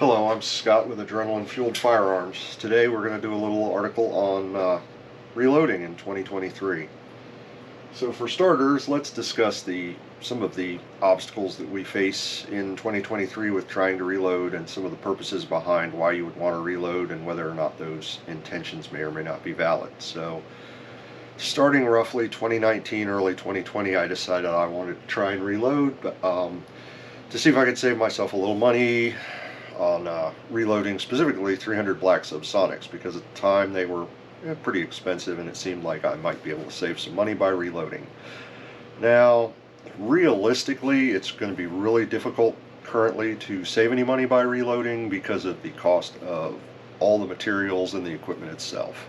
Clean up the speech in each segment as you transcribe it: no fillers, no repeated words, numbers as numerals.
Hello, I'm Scott with Adrenaline Fueled Firearms. Today we're going to do a little article on reloading in 2023. So for starters, let's discuss some of the obstacles that we face in 2023 with trying to reload and some of the purposes behind why you would want to reload and whether or not those intentions may or may not be valid. So starting roughly 2019, early 2020, I decided I wanted to try and reload to see if I could save myself a little money on reloading, specifically 300 Black Subsonics, because at the time they were pretty expensive and it seemed like I might be able to save some money by reloading. Now, realistically, it's going to be really difficult currently to save any money by reloading because of the cost of all the materials and the equipment itself.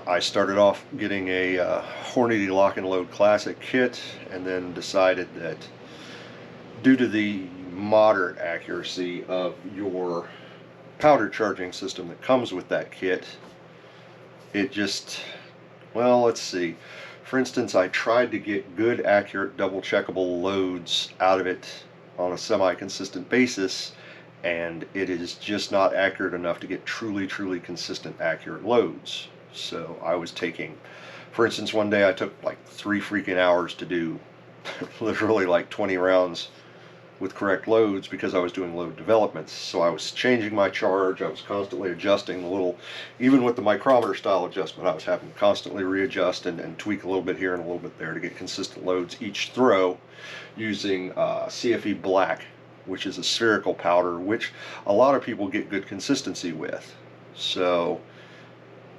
I started off getting a Hornady Lock and Load Classic kit and then decided that due to the moderate accuracy of your powder charging system that comes with that kit, it just, well, let's see. For instance, I tried to get good, accurate, double checkable loads out of it on a semi-consistent basis, and it is just not accurate enough to get truly consistent, accurate loads. So I was taking, for instance, one day I took like 3 freaking hours to do literally like 20 rounds with correct loads because I was doing load developments. So I was changing my charge, I was constantly adjusting the little, even with the micrometer style adjustment, I was having to constantly readjust and tweak a little bit here and a little bit there to get consistent loads each throw using CFE Black, which is a spherical powder, which a lot of people get good consistency with. So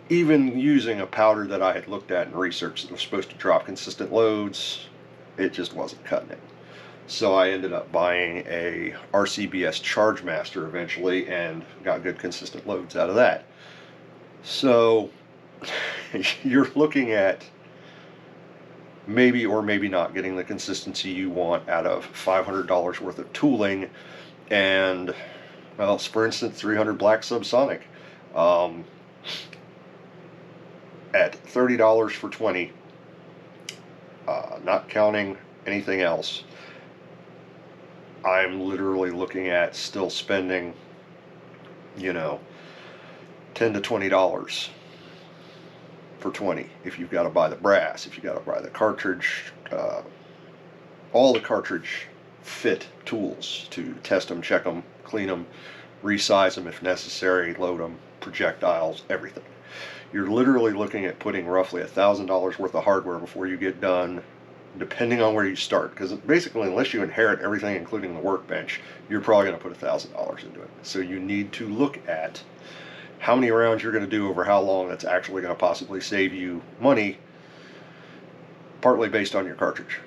even using a powder that I had looked at and researched that was supposed to drop consistent loads, it just wasn't cutting it. So I ended up buying a RCBS Chargemaster eventually and got good consistent loads out of that. So you're looking at maybe or maybe not getting the consistency you want out of $500 worth of tooling and, well, for instance, 300 Black Subsonic at $30 for 20, not counting anything else. I'm literally looking at still spending, $10 to $20 for 20 if you've got to buy the brass, if you've got to buy the cartridge, all the cartridge fit tools to test them, check them, clean them, resize them if necessary, load them, projectiles, everything. You're literally looking at putting roughly $1,000 worth of hardware before you get done, depending on where you start, because basically unless you inherit everything including the workbench, you're probably going to put $1,000 into it. So you need to look at how many rounds you're going to do over how long. That's actually going to possibly save you money, partly based on your cartridge.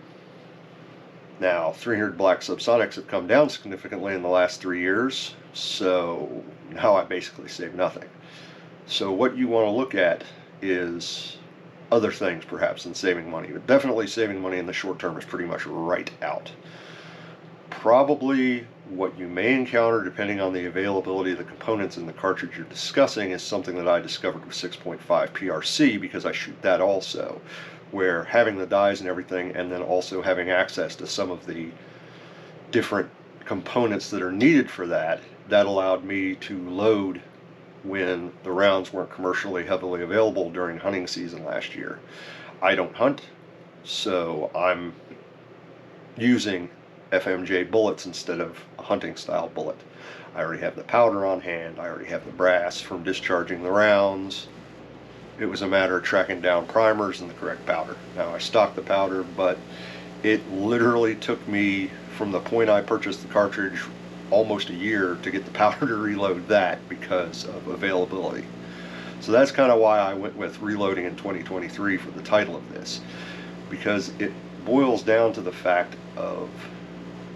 Now, 300 Black Subsonics have come down significantly in the last 3 years, so now I basically save nothing. So what you want to look at is other things perhaps than saving money, but definitely saving money in the short term is pretty much right out. Probably what you may encounter, depending on the availability of the components in the cartridge you're discussing, is something that I discovered with 6.5 PRC, because I shoot that also, where having the dies and everything and then also having access to some of the different components that are needed for that allowed me to load when the rounds weren't commercially heavily available during hunting season last year. I don't hunt, so I'm using FMJ bullets instead of a hunting style bullet. I already have the powder on hand, I already have the brass from discharging the rounds. It was a matter of tracking down primers and the correct powder. Now I stocked the powder, but it literally took me from the point I purchased the cartridge almost a year to get the powder to reload that because of availability. So that's kind of why I went with reloading in 2023 for the title of this, because it boils down to the fact of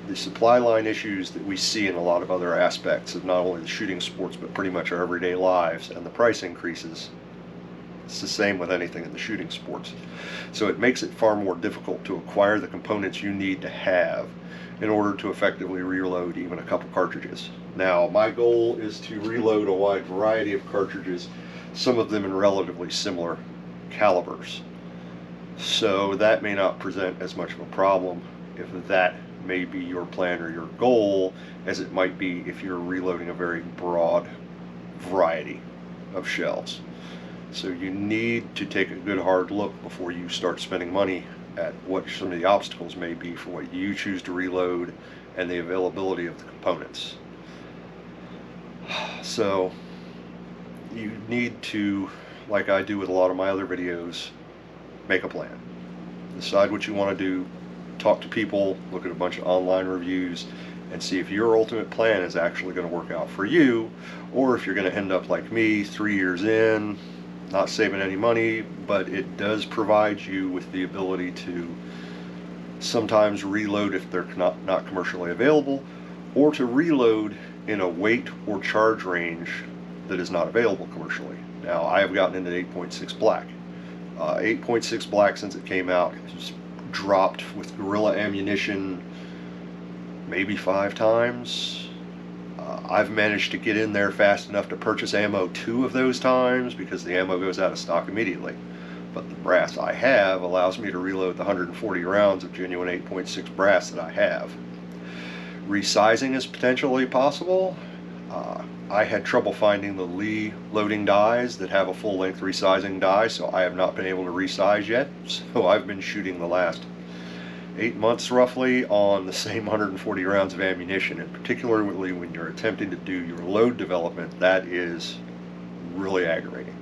the supply line issues that we see in a lot of other aspects of not only the shooting sports but pretty much our everyday lives, and the price increases. It's the same with anything in the shooting sports. So it makes it far more difficult to acquire the components you need to have in order to effectively reload even a couple cartridges. Now, my goal is to reload a wide variety of cartridges, some of them in relatively similar calibers. So that may not present as much of a problem if that may be your plan or your goal as it might be if you're reloading a very broad variety of shells. So you need to take a good hard look before you start spending money at what some of the obstacles may be for what you choose to reload and the availability of the components. So you need to, like I do with a lot of my other videos, make a plan. Decide what you want to do, talk to people, look at a bunch of online reviews, and see if your ultimate plan is actually going to work out for you, or if you're going to end up like me 3 years in, not saving any money, but it does provide you with the ability to sometimes reload if they're not commercially available, or to reload in a weight or charge range that is not available commercially. Now, I have gotten into 8.6 black. 8.6 black, since it came out, has dropped with Gorilla ammunition maybe 5 times. I've managed to get in there fast enough to purchase ammo 2 of those times because the ammo goes out of stock immediately. But the brass I have allows me to reload the 140 rounds of genuine 8.6 brass that I have. Resizing is potentially possible. I had trouble finding the Lee loading dies that have a full-length resizing die, so I have not been able to resize yet. So I've been shooting the last 8 months roughly on the same 140 rounds of ammunition, and particularly when you're attempting to do your load development, that is really aggravating.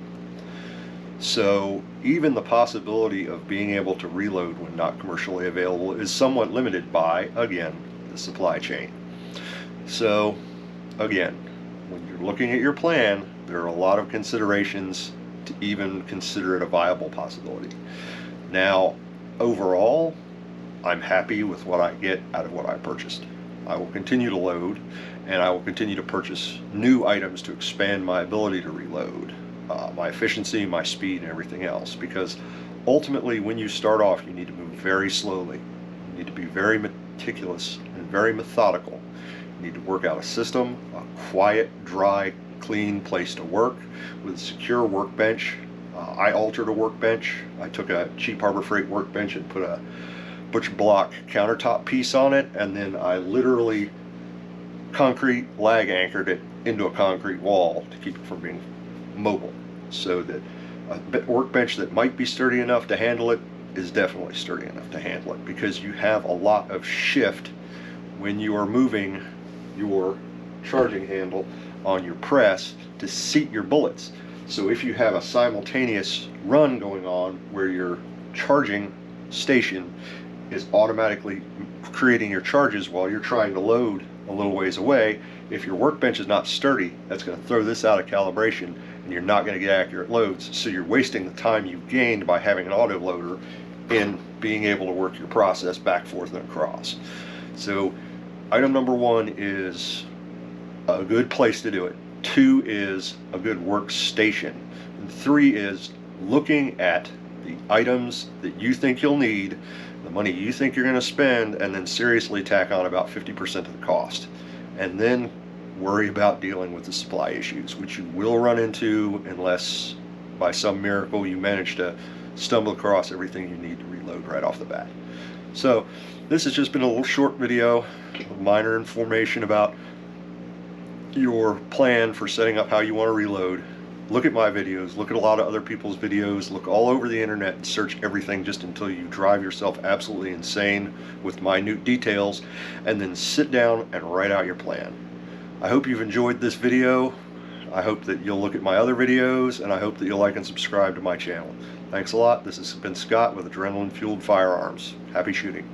So even the possibility of being able to reload when not commercially available is somewhat limited by, again, the supply chain. So again, when you're looking at your plan, there are a lot of considerations to even consider it a viable possibility. Now, overall, I'm happy with what I get out of what I purchased. I will continue to load, and I will continue to purchase new items to expand my ability to reload, my efficiency, my speed, and everything else, because ultimately when you start off, you need to move very slowly. You need to be very meticulous and very methodical. You need to work out a system, a quiet, dry, clean place to work with a secure workbench. I altered a workbench. I took a cheap Harbor Freight workbench and put a butcher block countertop piece on it, and then I literally concrete lag anchored it into a concrete wall to keep it from being mobile, so that a workbench that might be sturdy enough to handle it is definitely sturdy enough to handle it, because you have a lot of shift when you are moving your charging handle on your press to seat your bullets. So if you have a simultaneous run going on where your charging station is automatically creating your charges while you're trying to load a little ways away, if your workbench is not sturdy, that's going to throw this out of calibration and you're not going to get accurate loads. So you're wasting the time you've gained by having an auto loader in being able to work your process back, forth, and across. So item number 1 is a good place to do it. 2 is a good workstation. And 3 is looking at the items that you think you'll need, the money you think you're going to spend, and then seriously tack on about 50% of the cost. And then worry about dealing with the supply issues, which you will run into unless by some miracle you manage to stumble across everything you need to reload right off the bat. So this has just been a little short video, minor information about your plan for setting up how you want to reload. Look at my videos, look at a lot of other people's videos, look all over the internet and search everything just until you drive yourself absolutely insane with minute details, and then sit down and write out your plan. I hope you've enjoyed this video. I hope that you'll look at my other videos, and I hope that you'll like and subscribe to my channel. Thanks a lot. This has been Scott with Adrenaline Fueled Firearms. Happy shooting.